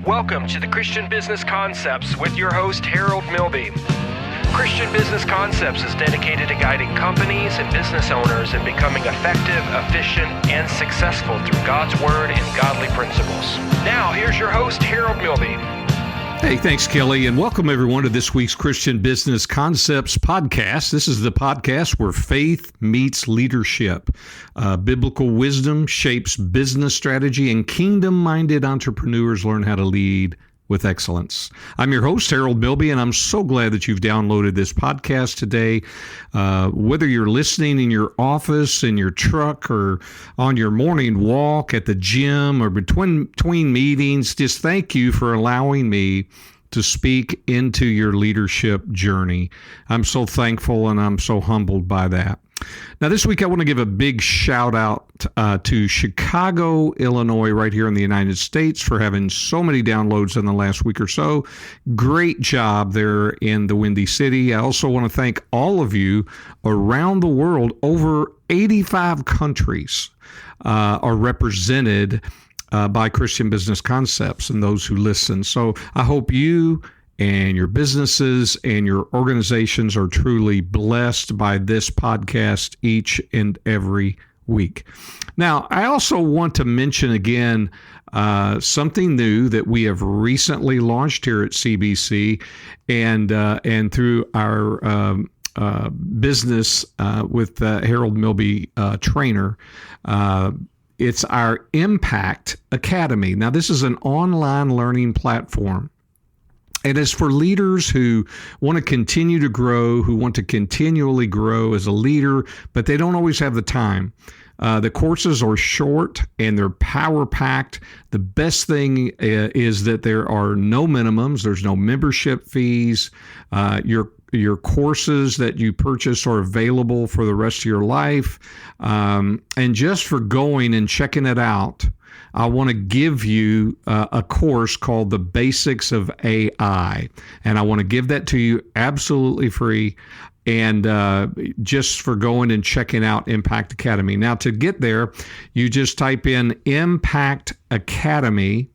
Welcome to the Christian Business Concepts with your host, Harold Milby. Christian Business Concepts is dedicated to guiding companies and business owners in becoming effective, efficient, and successful through God's Word and godly principles. Now, here's your host, Harold Milby. Hey, thanks, Kelly, and welcome everyone to this week's Christian Business Concepts podcast. This is the podcast where faith meets leadership. Biblical wisdom shapes business strategy, and kingdom-minded entrepreneurs learn how to lead with excellence. I'm your host, Harold Milby, and I'm so glad that you've downloaded this podcast today. Whether you're listening in your office, in your truck, or on your morning walk, at the gym, or between meetings, just thank you for allowing me to speak into your leadership journey. I'm so thankful and I'm so humbled by that. Now, this week, I want to give a big shout out to Chicago, Illinois, right here in the United States for having so many downloads in the last week or so. Great job there in the Windy City. I also want to thank all of you around the world. Over 85 countries are represented by Christian Business Concepts and those who listen. So I hope you and your businesses and your organizations are truly blessed by this podcast each and every week. Now, I also want to mention again something new that we have recently launched here at CBC and through our business with Harold Milby Trainer. It's our Impact Academy. Now, this is an online learning platform. And it's for leaders who want to continue to grow, who want to continually grow as a leader, but they don't always have the time. The courses are short and they're power-packed. The best thing is that there are no minimums. There's no membership fees. Your courses that you purchase are available for the rest of your life. And just for going and checking it out, I want to give you a course called The Basics of AI. And I want to give that to you absolutely free. And just for going and checking out Impact Academy. Now, to get there, you just type in Impact Academy,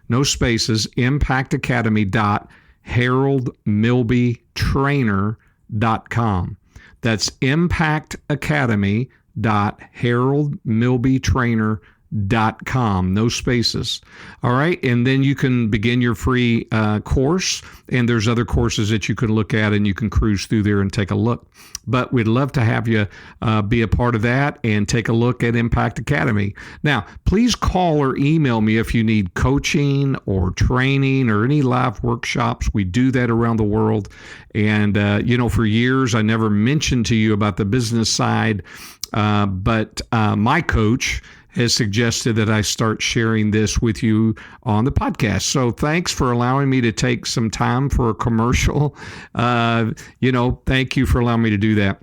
no spaces, impactacademy.haroldmilbytrainer.com. That's impactacademy.haroldmilbytrainer.com, no spaces. All right. And then you can begin your free course. And there's other courses that you can look at and you can cruise through there and take a look. But we'd love to have you be a part of that and take a look at Impact Academy. Now, please call or email me if you need coaching or training or any live workshops. We do that around the world. And, for years, I never mentioned to you about the business side. But my coach has suggested that I start sharing this with you on the podcast. So thanks for allowing me to take some time for a commercial. Thank you for allowing me to do that.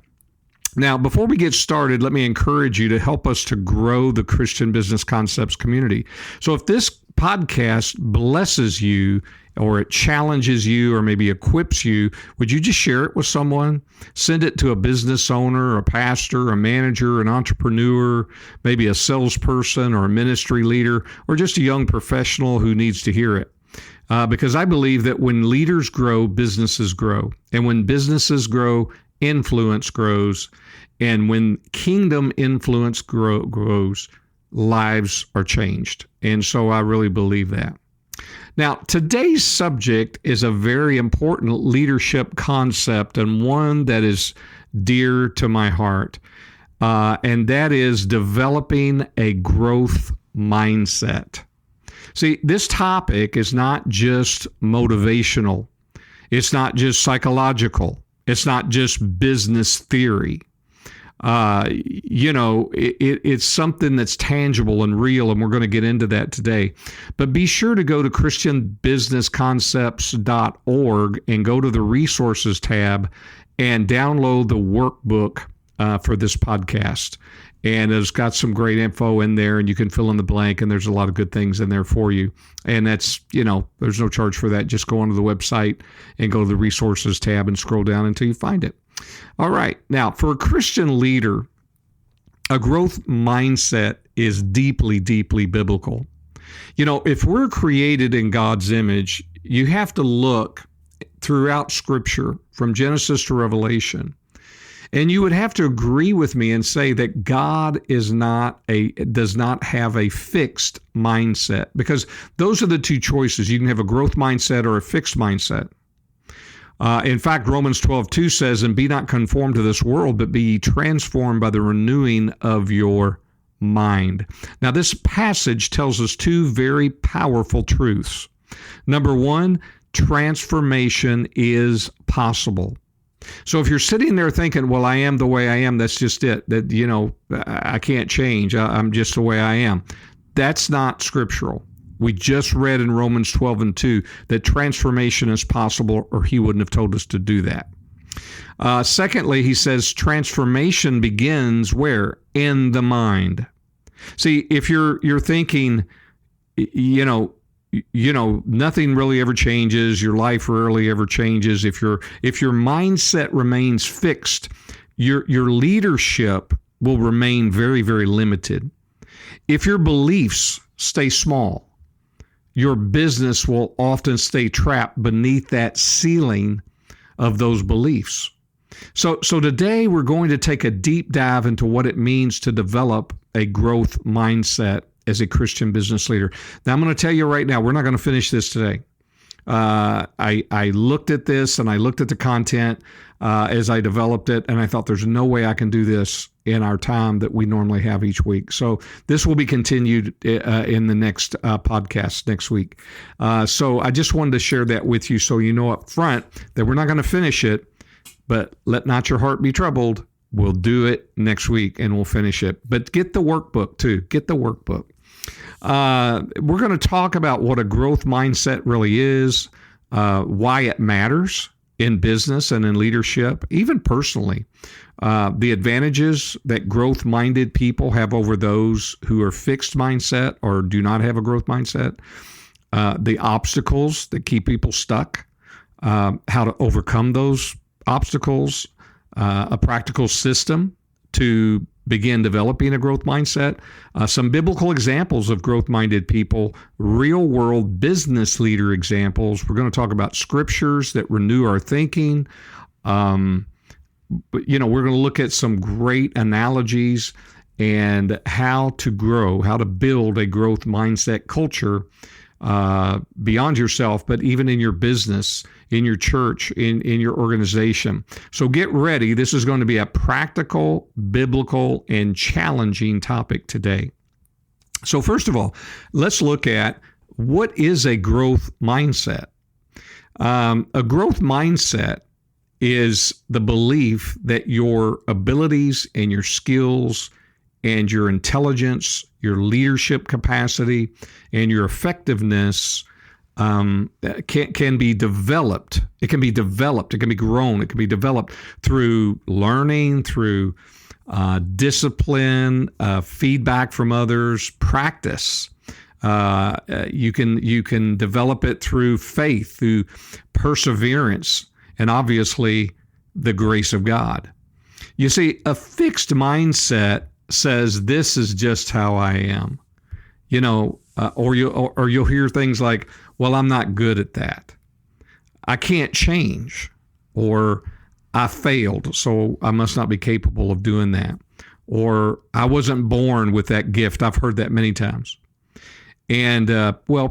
Now, before we get started, let me encourage you to help us to grow the Christian Business Concepts community. So if this podcast blesses you, or it challenges you, or maybe equips you, would you just share it with someone? Send it to a business owner, a pastor, a manager, an entrepreneur, maybe a salesperson or a ministry leader, or just a young professional who needs to hear it. Because I believe that when leaders grow, businesses grow. And when businesses grow, influence grows. And when kingdom influence grows, lives are changed. And so I really believe that. Now, today's subject is a very important leadership concept and one that is dear to my heart, and that is developing a growth mindset. See, this topic is not just motivational. It's not just psychological. It's not just business theory. It's something that's tangible and real, and we're going to get into that today. But be sure to go to christianbusinessconcepts.org and go to the resources tab and download the workbook for this podcast. And it's got some great info in there, and you can fill in the blank, and there's a lot of good things in there for you. And that's, there's no charge for that. Just go onto the website and go to the resources tab and scroll down until you find it. All right. Now, for a Christian leader, a growth mindset is deeply, deeply biblical. If we're created in God's image, you have to look throughout Scripture from Genesis to Revelation. And you would have to agree with me and say that God does not have a fixed mindset, because those are the two choices. You can have a growth mindset or a fixed mindset. In fact, Romans 12:2 says, "And be not conformed to this world, but be ye transformed by the renewing of your mind." Now, this passage tells us two very powerful truths. Number one, transformation is possible. So if you're sitting there thinking, well, I am the way I am, that's just it, that, I can't change, I'm just the way I am, that's not scriptural. We just read in Romans 12:2 that transformation is possible, or he wouldn't have told us to do that. Secondly, he says transformation begins where? In the mind. See, if you're thinking, nothing really ever changes, your life rarely ever changes, if your mindset remains fixed, your leadership will remain very, very limited. If your beliefs stay small, your business will often stay trapped beneath that ceiling of those beliefs. So today we're going to take a deep dive into what it means to develop a growth mindset as a Christian business leader. Now, I'm going to tell you right now, we're not going to finish this today. I looked at this and I looked at the content as I developed it, and I thought there's no way I can do this in our time that we normally have each week. So this will be continued in the next podcast next week. So I just wanted to share that with you so you know up front that we're not going to finish it, but let not your heart be troubled. We'll do it next week and we'll finish it. But get the workbook too. Get the workbook. We're going to talk about what a growth mindset really is, why it matters in business and in leadership, even personally, the advantages that growth-minded people have over those who are fixed mindset or do not have a growth mindset, the obstacles that keep people stuck, how to overcome those obstacles, a practical system to begin developing a growth mindset, some biblical examples of growth-minded people, real-world business leader examples. We're going to talk about scriptures that renew our thinking. We're going to look at some great analogies and how to grow, how to build a growth mindset culture beyond yourself, but even in your business, in your church, in your organization. So get ready. This is going to be a practical, biblical, and challenging topic today. So first of all, let's look at what is a growth mindset. A growth mindset is the belief that your abilities and your skills and your intelligence, your leadership capacity, and your effectiveness can be developed. It can be developed. It can be grown. It can be developed through learning, through discipline, feedback from others, practice. You can develop it through faith, through perseverance, and obviously the grace of God. You see, a fixed mindset says this is just how I am, or you'll hear things like, well, I'm not good at that. I can't change, or I failed, so I must not be capable of doing that. Or I wasn't born with that gift. I've heard that many times. And,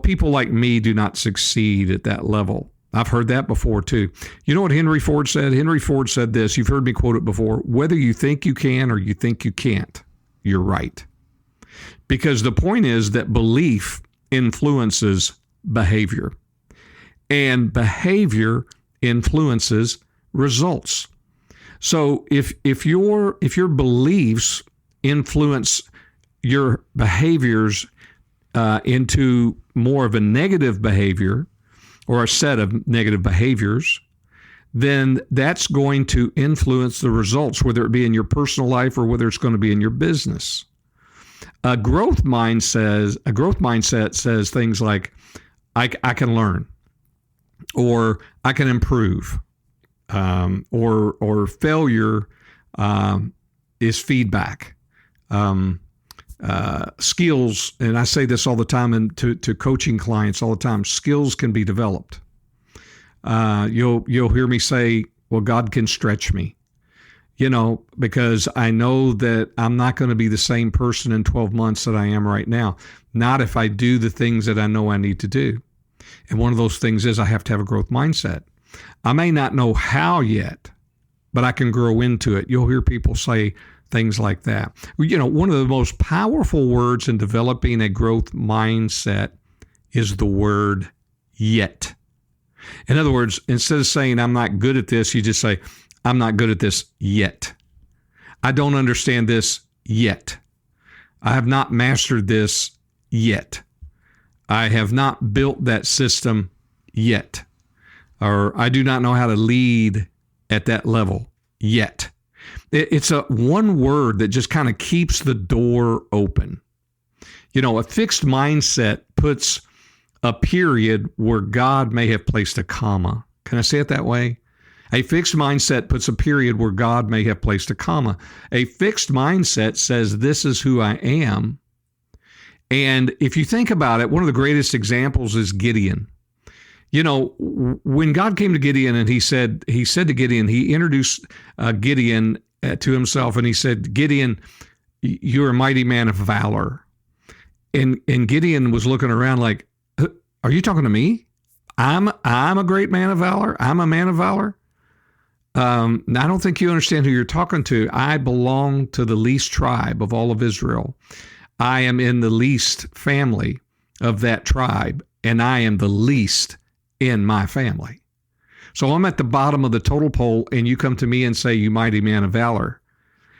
people like me do not succeed at that level. I've heard that before too. You know what Henry Ford said? Henry Ford said this. You've heard me quote it before. Whether you think you can or you think you can't, you're right. Because the point is that belief influences behavior, and behavior influences results. So if your beliefs influence your behaviors into more of a negative behavior or a set of negative behaviors, then that's going to influence the results, whether it be in your personal life or whether it's going to be in your business. A growth mindset says things like, I can learn, or I can improve, or failure is feedback. skills, and I say this all the time, and to coaching clients all the time, skills can be developed. You'll hear me say, well, God can stretch me, because I know that I'm not going to be the same person in 12 months that I am right now. Not if I do the things that I know I need to do. And one of those things is I have to have a growth mindset. I may not know how yet, but I can grow into it. You'll hear people say things like that. One of the most powerful words in developing a growth mindset is the word yet. In other words, instead of saying, I'm not good at this, you just say, I'm not good at this yet. I don't understand this yet. I have not mastered this yet. I have not built that system yet. Or I do not know how to lead at that level yet. It's a one word that just kind of keeps the door open. A fixed mindset puts a period where God may have placed a comma. Can I say it that way? A fixed mindset puts a period where God may have placed a comma. A fixed mindset says, this is who I am. And if you think about it, one of the greatest examples is Gideon. When God came to Gideon and he said to Gideon, he introduced Gideon to himself, and he said, Gideon, you're a mighty man of valor. And Gideon was looking around like, are you talking to me? I'm a great man of valor. I'm a man of valor. I don't think you understand who you're talking to. I belong to the least tribe of all of Israel. I am in the least family of that tribe, and I am the least in my family. So I'm at the bottom of the total pole, and you come to me and say, you mighty man of valor.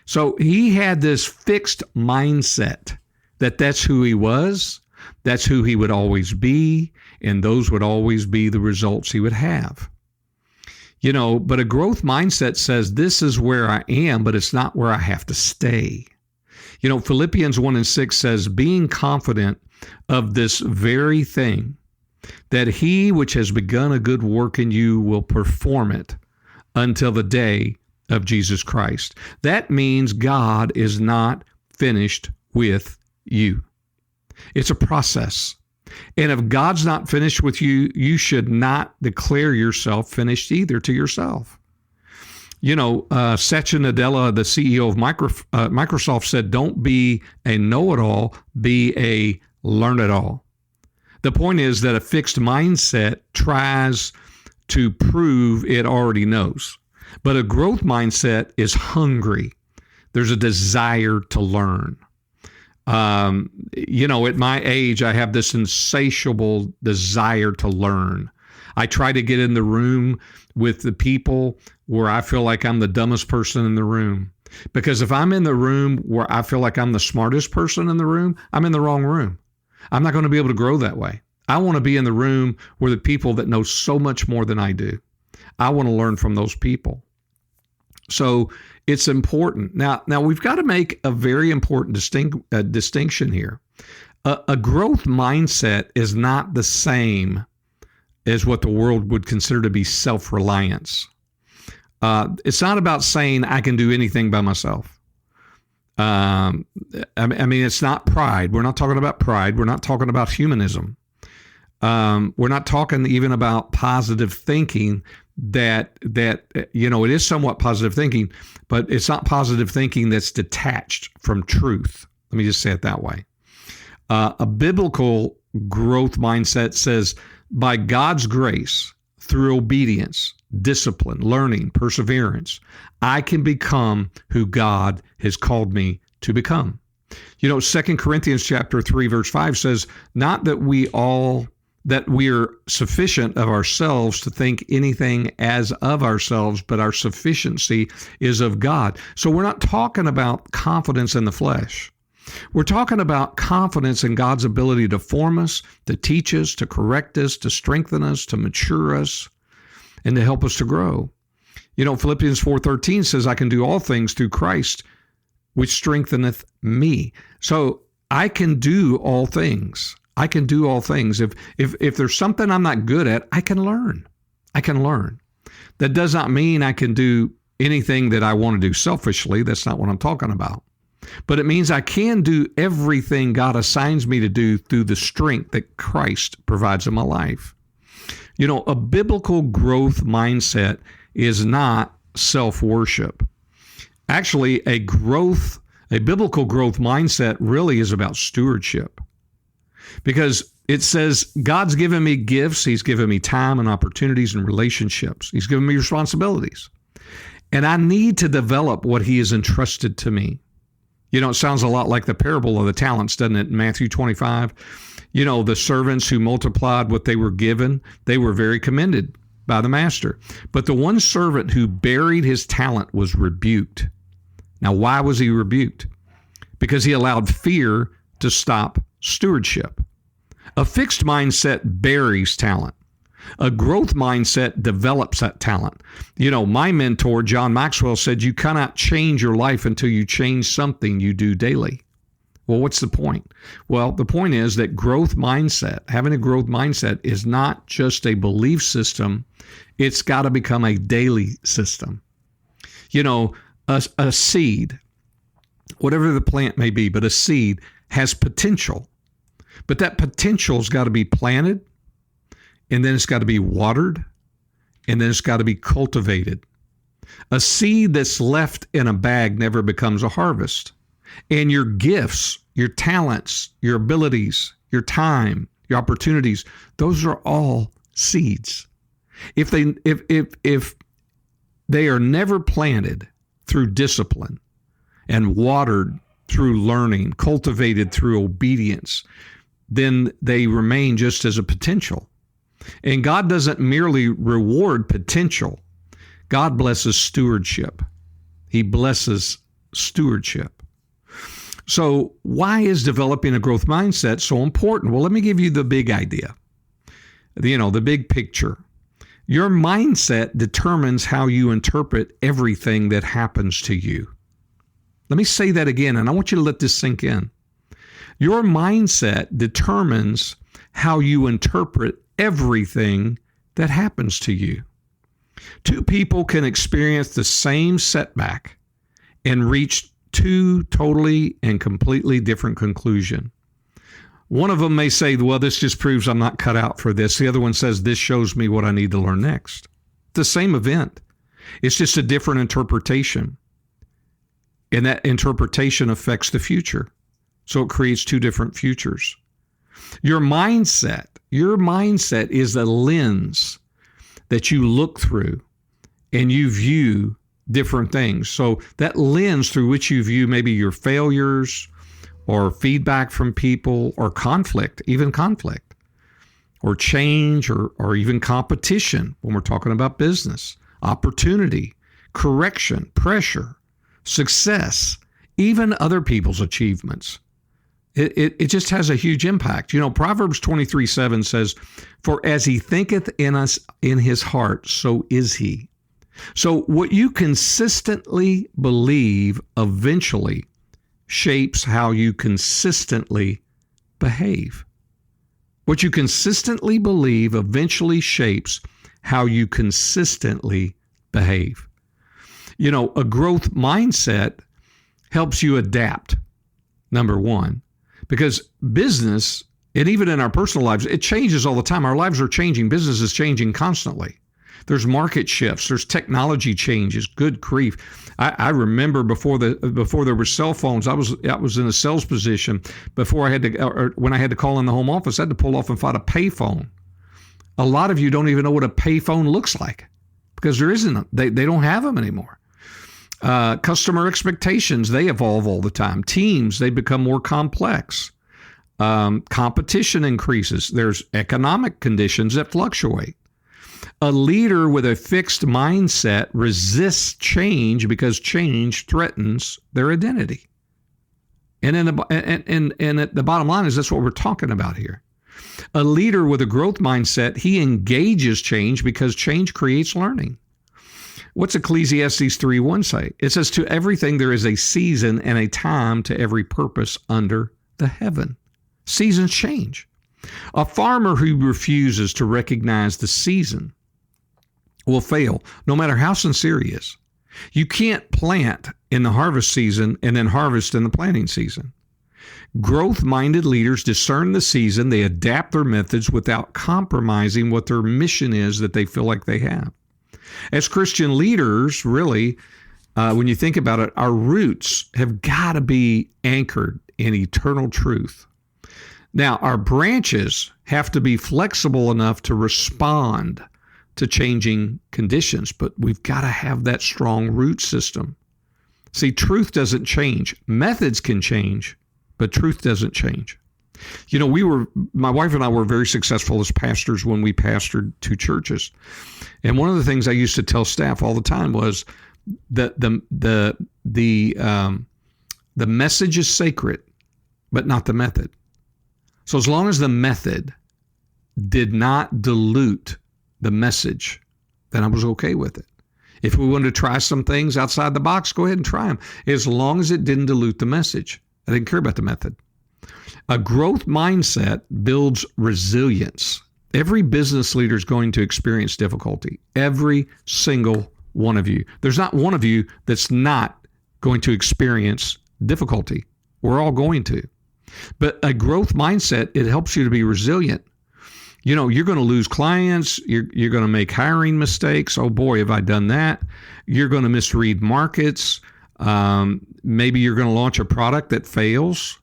So he had this fixed mindset that that's who he was, that's who he would always be, and those would always be the results he would have. But a growth mindset says this is where I am, but it's not where I have to stay. Philippians 1:6 says, being confident of this very thing, that he which has begun a good work in you will perform it until the day of Jesus Christ. That means God is not finished with you. It's a process. And if God's not finished with you, you should not declare yourself finished either to yourself. Satya Nadella, the CEO of Microsoft, said, don't be a know-it-all, be a learn-it-all. The point is that a fixed mindset tries to prove it already knows. But a growth mindset is hungry. There's a desire to learn. At my age, I have this insatiable desire to learn. I try to get in the room with the people where I feel like I'm the dumbest person in the room. Because if I'm in the room where I feel like I'm the smartest person in the room, I'm in the wrong room. I'm not going to be able to grow that way. I want to be in the room where the people that know so much more than I do. I want to learn from those people. So it's important. Now we've got to make a very important distinction here. A growth mindset is not the same as what the world would consider to be self-reliance. It's not about saying I can do anything by myself. It's not pride. We're not talking about pride. We're not talking about humanism. We're not talking even about positive thinking that it is somewhat positive thinking, but it's not positive thinking that's detached from truth. Let me just say it that way. A biblical growth mindset says, by God's grace, through obedience, discipline, learning, perseverance, I can become who God has called me to become. 2 Corinthians chapter 3, verse 5 says, not that we are sufficient of ourselves to think anything as of ourselves, but our sufficiency is of God. So we're not talking about confidence in the flesh. We're talking about confidence in God's ability to form us, to teach us, to correct us, to strengthen us, to mature us, and to help us to grow. Philippians 4:13 says, I can do all things through Christ, which strengtheneth me. So I can do all things. I can do all things. If there's something I'm not good at, I can learn. I can learn. That does not mean I can do anything that I want to do selfishly. That's not what I'm talking about. but it means I can do everything God assigns me to do through the strength that Christ provides in my life. You know, a biblical growth mindset is not self-worship. Actually, a biblical growth mindset really is about stewardship, because it says God's given me gifts. He's given me time and opportunities and relationships. He's given me responsibilities, and I need to develop what he has entrusted to me. You know, it sounds a lot like the parable of the talents, doesn't it? In Matthew 25, you know, the servants who multiplied what they were given, they were very commended by the master. But the one servant who buried his talent was rebuked. Now, why was he rebuked? Because he allowed fear to stop stewardship. A fixed mindset buries talent. A growth mindset develops that talent. You know, my mentor, John Maxwell, said you cannot change your life until you change something you do daily. Well, what's the point? Well, the point is that having a growth mindset is not just a belief system. It's got to become a daily system. You know, a seed, whatever the plant may be, but a seed has potential. But that potential's got to be planted, and then it's got to be watered, and then it's got to be cultivated. A seed that's left in a bag never becomes a harvest. And your gifts, your talents, your abilities, your time, your opportunities, those are all seeds. If they are never planted through discipline and watered through learning, cultivated through obedience, then they remain just as a potential. And God doesn't merely reward potential. God blesses stewardship. He blesses stewardship. So why is developing a growth mindset so important? Well, let me give you the big idea, the big picture. Your mindset determines how you interpret everything that happens to you. Let me say that again, and I want you to let this sink in. Your mindset determines how you interpret everything that happens to you. Two people can experience the same setback and reach two totally and completely different conclusions. One of them may say, well, this just proves I'm not cut out for this. The other one says, this shows me what I need to learn next. The same event. It's just a different interpretation. And that interpretation affects the future. So it creates two different futures. Your mindset is the lens that you look through and you view different things. So that lens through which you view maybe your failures or feedback from people or conflict, or change or even competition when we're talking about business, opportunity, correction, pressure, success, even other people's achievements. It just has a huge impact. You know, Proverbs 23:7 says, for as he thinketh in his heart, so is he. So what you consistently believe eventually shapes how you consistently behave. What you consistently believe eventually shapes how you consistently behave. You know, a growth mindset helps you adapt, number one, because business, and even in our personal lives, it changes all the time. Our lives are changing. Business is changing constantly. There's market shifts. There's technology changes. Good grief. I remember before there were cell phones, I was in a sales position before when I had to call in the home office, I had to pull off and find a payphone. A lot of you don't even know what a payphone looks like because there isn't. They don't have them anymore. Customer expectations, they evolve all the time. Teams, they become more complex. Competition increases. There's economic conditions that fluctuate. A leader with a fixed mindset resists change because change threatens their identity. And at the bottom line is that's what we're talking about here. A leader with a growth mindset, he engages change because change creates learning. What's Ecclesiastes 3:1 say? It says, to everything there is a season and a time to every purpose under the heaven. Seasons change. A farmer who refuses to recognize the season will fail, no matter how sincere he is. You can't plant in the harvest season and then harvest in the planting season. Growth-minded leaders discern the season. They adapt their methods without compromising what their mission is that they feel like they have. As Christian leaders, really, when you think about it, our roots have got to be anchored in eternal truth. Now, our branches have to be flexible enough to respond to changing conditions, but we've got to have that strong root system. See, truth doesn't change. Methods can change, but truth doesn't change. You know, my wife and I were very successful as pastors when we pastored two churches. And one of the things I used to tell staff all the time was that the message is sacred, but not the method. So as long as the method did not dilute the message, then I was okay with it. If we wanted to try some things outside the box, go ahead and try them. As long as it didn't dilute the message. I didn't care about the method. A growth mindset builds resilience. Every business leader is going to experience difficulty. Every single one of you. There's not one of you that's not going to experience difficulty. We're all going to. But a growth mindset, it helps you to be resilient. You know, you're going to lose clients. You're going to make hiring mistakes. Oh boy, have I done that. You're going to misread markets. Maybe you're going to launch a product that fails.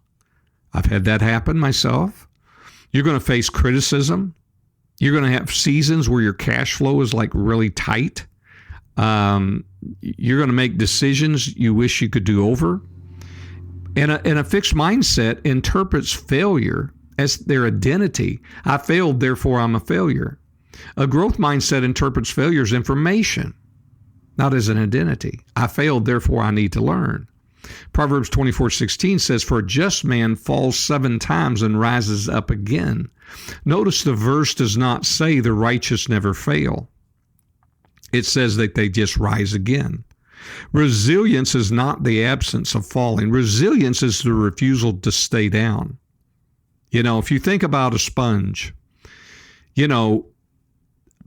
I've had that happen myself. You're going to face criticism. You're going to have seasons where your cash flow is like really tight. You're going to make decisions you wish you could do over. And a fixed mindset interprets failure as their identity. I failed, therefore I'm a failure. A growth mindset interprets failure as information, not as an identity. I failed, therefore I need to learn. Proverbs 24:16 says, "For a just man falls 7 times and rises up again." Notice the verse does not say the righteous never fail. It says that they just rise again. Resilience is not the absence of falling. Resilience is the refusal to stay down. You know, if you think about a sponge, you know,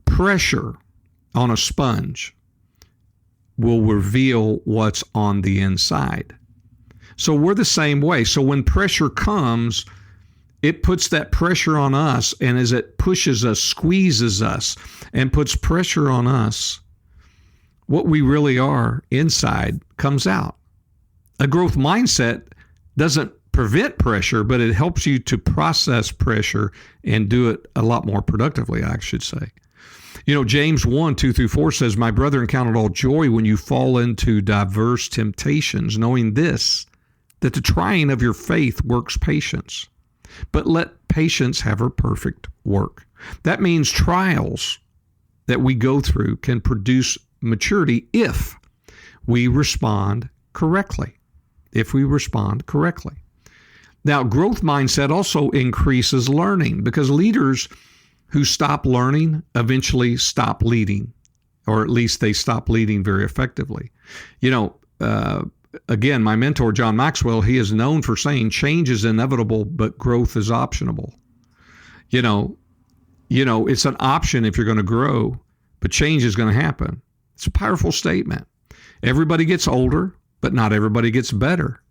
pressure on a sponge will reveal what's on the inside. So we're the same way. So when pressure comes, it puts that pressure on us, and as it pushes us, squeezes us, and puts pressure on us, what we really are inside comes out. A growth mindset doesn't prevent pressure, but it helps you to process pressure and do it a lot more productively, I should say. You know, James 1:2-4 says, "My brethren, count it all joy when you fall into diverse temptations, knowing this, that the trying of your faith works patience. But let patience have her perfect work." That means trials that we go through can produce maturity if we respond correctly. If we respond correctly. Now, growth mindset also increases learning, because leaders who stop learning eventually stop leading, or at least they stop leading very effectively. You know, again, my mentor, John Maxwell, he is known for saying change is inevitable, but growth is optional. You know, it's an option if you're going to grow, but change is going to happen. It's a powerful statement. Everybody gets older, but not everybody gets better.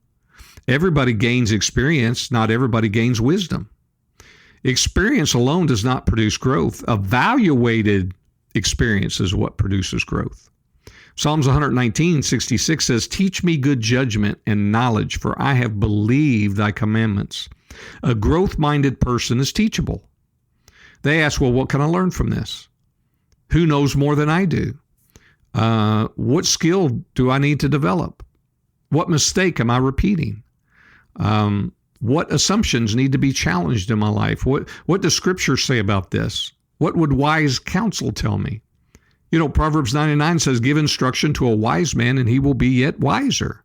Everybody gains experience, not everybody gains wisdom. Experience alone does not produce growth. Evaluated experience is what produces growth. Psalms 119:66 says, "Teach me good judgment and knowledge, for I have believed thy commandments." A growth-minded person is teachable. They ask, well, what can I learn from this? Who knows more than I do? What skill do I need to develop? What mistake am I repeating? What assumptions need to be challenged in my life? What does Scripture say about this? What would wise counsel tell me? You know, Proverbs 99 says, "Give instruction to a wise man, and he will be yet wiser."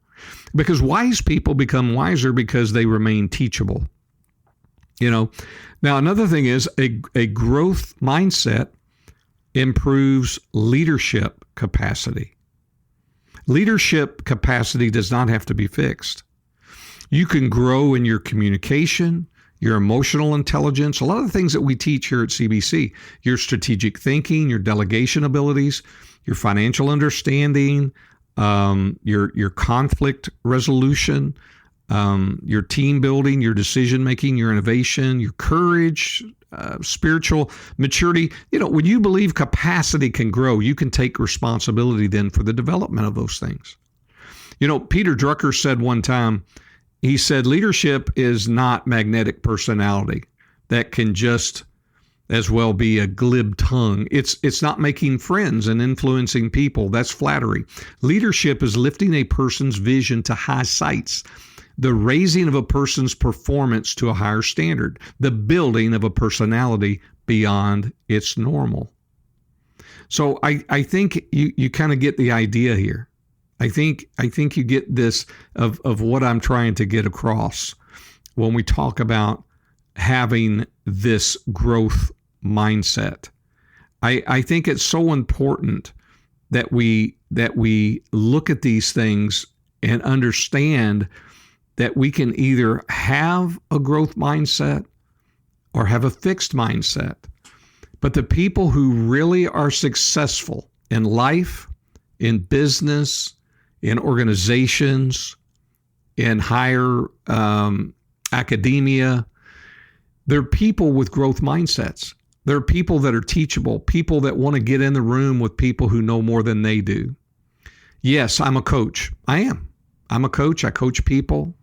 Because wise people become wiser because they remain teachable. You know, now another thing is a growth mindset improves leadership capacity. Leadership capacity does not have to be fixed. You can grow in your communication, your emotional intelligence, a lot of the things that we teach here at CBC, your strategic thinking, your delegation abilities, your financial understanding, your conflict resolution, your team building, your decision making, your innovation, your courage, spiritual maturity. When you believe capacity can grow, you can take responsibility then for the development of those things. Peter Drucker said one time, he said, leadership is not magnetic personality that can just as well be a glib tongue. It's not making friends and influencing people. That's flattery. Leadership is lifting a person's vision to high heights, the raising of a person's performance to a higher standard, the building of a personality beyond its normal. So I think you kind of get the idea here. I think you get this of what I'm trying to get across when we talk about having this growth mindset. I think it's so important that we look at these things and understand that we can either have a growth mindset or have a fixed mindset. But the people who really are successful in life, in business, in organizations, in higher academia, they're people with growth mindsets. They're people that are teachable, people that want to get in the room with people who know more than they do. Yes, I'm a coach. I am. I'm a coach. I coach people.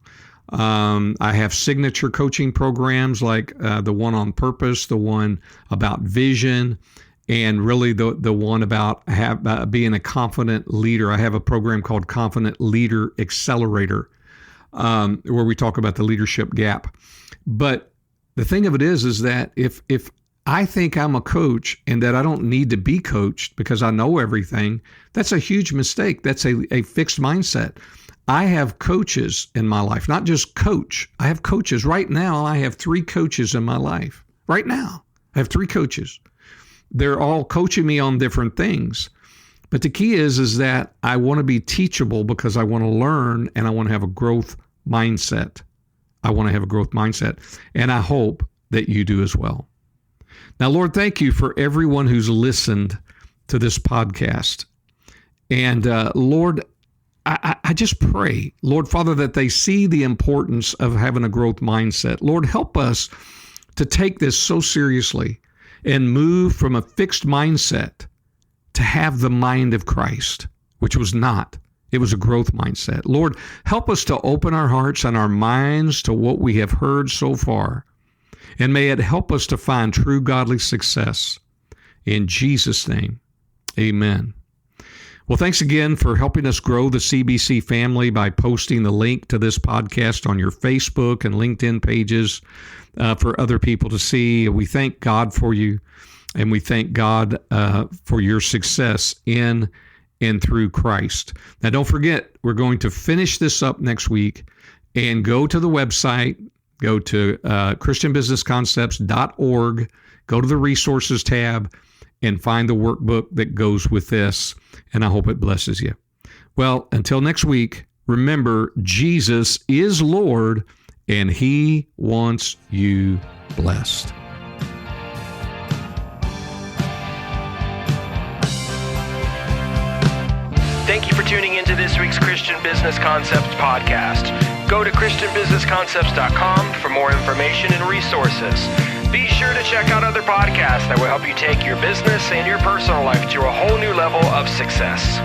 I have signature coaching programs like the one on purpose, the one about vision, and really the one about being a confident leader. I have a program called Confident Leader Accelerator, where we talk about the leadership gap. But the thing of it is that if I think I'm a coach and that I don't need to be coached because I know everything, that's a huge mistake. That's a fixed mindset. I have coaches in my life, not just coach. I have coaches. Right now, I have 3 coaches in my life. Right now, I have 3 coaches. They're all coaching me on different things. But the key is that I want to be teachable because I want to learn and I want to have a growth mindset. I want to have a growth mindset. And I hope that you do as well. Now, Lord, thank you for everyone who's listened to this podcast. And Lord, I just pray, Lord Father, that they see the importance of having a growth mindset. Lord, help us to take this so seriously and move from a fixed mindset to have the mind of Christ, which was not. It was a growth mindset. Lord, help us to open our hearts and our minds to what we have heard so far. And may it help us to find true godly success. In Jesus' name, amen. Well, thanks again for helping us grow the CBC family by posting the link to this podcast on your Facebook and LinkedIn pages for other people to see. We thank God for you, and we thank God for your success in and through Christ. Now, don't forget, we're going to finish this up next week and go to the website, go to christianbusinessconcepts.org, go to the resources tab, and find the workbook that goes with this. And I hope it blesses you. Well, until next week, remember, Jesus is Lord, and He wants you blessed. Thank you for tuning into this week's Christian Business Concepts podcast. Go to christianbusinessconcepts.com for more information and resources. Be sure to check out other podcasts that will help you take your business and your personal life to a whole new level of success.